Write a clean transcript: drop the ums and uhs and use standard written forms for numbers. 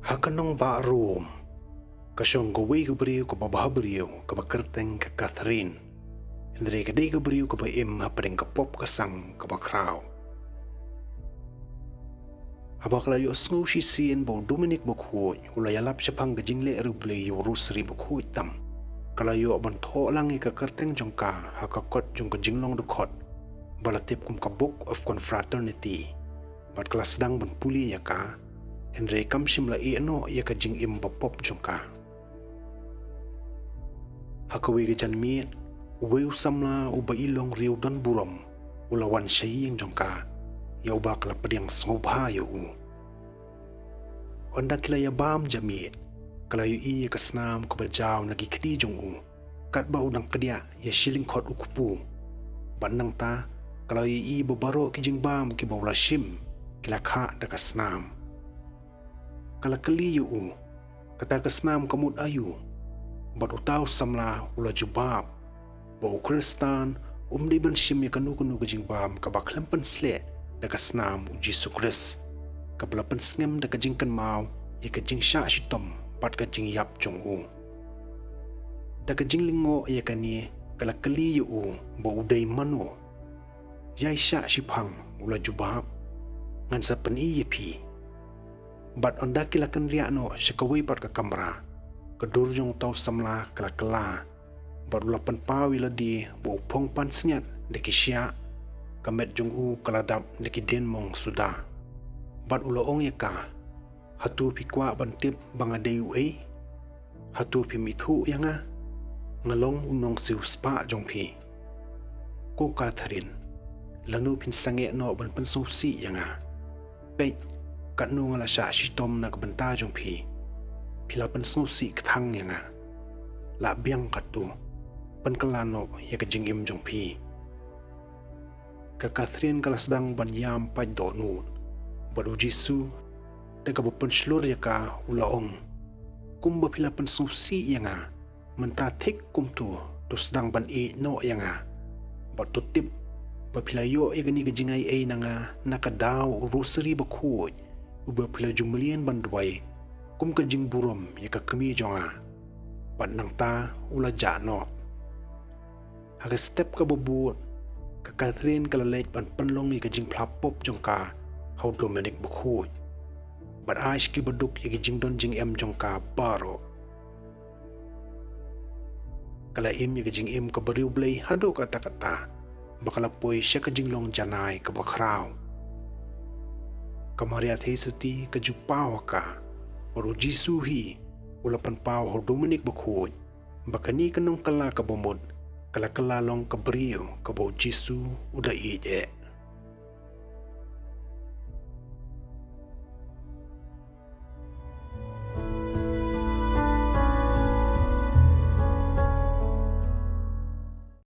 Hakanong ba room, kasyong gaway ka briew ka babahabriw ka bakerteng ka Catherine, hindi ka day ka briew ka baim hapadeng ka pop kasang ka bakraw. Habak layo asngaw si Sien bo Dominic Bakhuid, ulayalap siya pang gajingle eruble yu Rosary Bakhuid tam. Kalayo abanto lang ikakerteng jong ka, hakakot jong ka jinglong dukot, balatip kum ka Book of Confraternity, bat kelasdang ban puli ya ka, Henry kam simla iano ya ka jingim bapop jong ka. Hakawi ka jan miet, uwe usamla uba ilong riu dan burom, ulawan siya yung jong ka, ya uba kalapad yang sngobha ya u. Onda kila ya bam jamit, kalayo iya kasnam kabajaw nagikdi jong u, kat ba udang kadya ya shilling kot ukupu. Bandang ta, kalayo iya babaro ki jing bam ki bawla shim, kila ka da kasnam. Kalakali ya u, kata kasnam kamut ayu, bat utaw samla ula jubab, ba ukristan, umdi ban shim ya kanu-kanu ka jing bam kabaklampan slet, da kasnam u Jisu Kris. Kabalapan sngem da kajingkan mau, ya kajing sya shitom, pat kajing yap jong u. Da kajing lingo ya kani, kalakali ya u, ba uday mano. Yay sya shipang, ula jubab, ngan sa pan iya pi. Bat onda kilakan riano, siya kaway pat ka kamera, kadur jong tau samla kalakala, bat ulapan pawi ladi, ba upong pansnyat, da kisya, kamet jong u kaladap da kiden mong suda. Bat ulaong ya ka, hatu pi kwa bantip banga dayu ay, hatu pi mithu ya nga, ngalong unong si uspa jong pi. Ko Catherine, lanu pin sange no ban pansusi ya nga. Peit, katnu ngala siya shitom na kabanta jong pi, pila pansusi katang ya nga. Labiang katu, pankalano ya ka jingim jong pi. Ka Catherine kalasdang banyam pa donut, baru Jisu, daga bapanslur ya ka ulaong. Kumba pila pansusi ya nga, mentatik kumtu, tusdang ban no ya nga. Batutip, bapilayo ya gani gajingay ay na nga, nakadaw Rosary Bakhuid, uba pila jumalian bandway, kum kajing burom ya ka kamidyo nga. Patnang ta, ula jano. Haka step ka babut, ka Catherine kalalait ban panlong ya kajing plapop jong ka, how Dominic Bakhuid. But aish ki baduk ya kajing don jing jong ka baro. Kalaim ya kajing ka bariw blay hado kata-kata, bakalapoy siya kajing long janay ka bakraw. Kamariat hesuti kajupaw ka, baru Jisuhi, ulapan paw how Dominic Bakhuid, bakani kanong kala kabamut, kalakalalong ka briew, kabaw Jisu uda ide.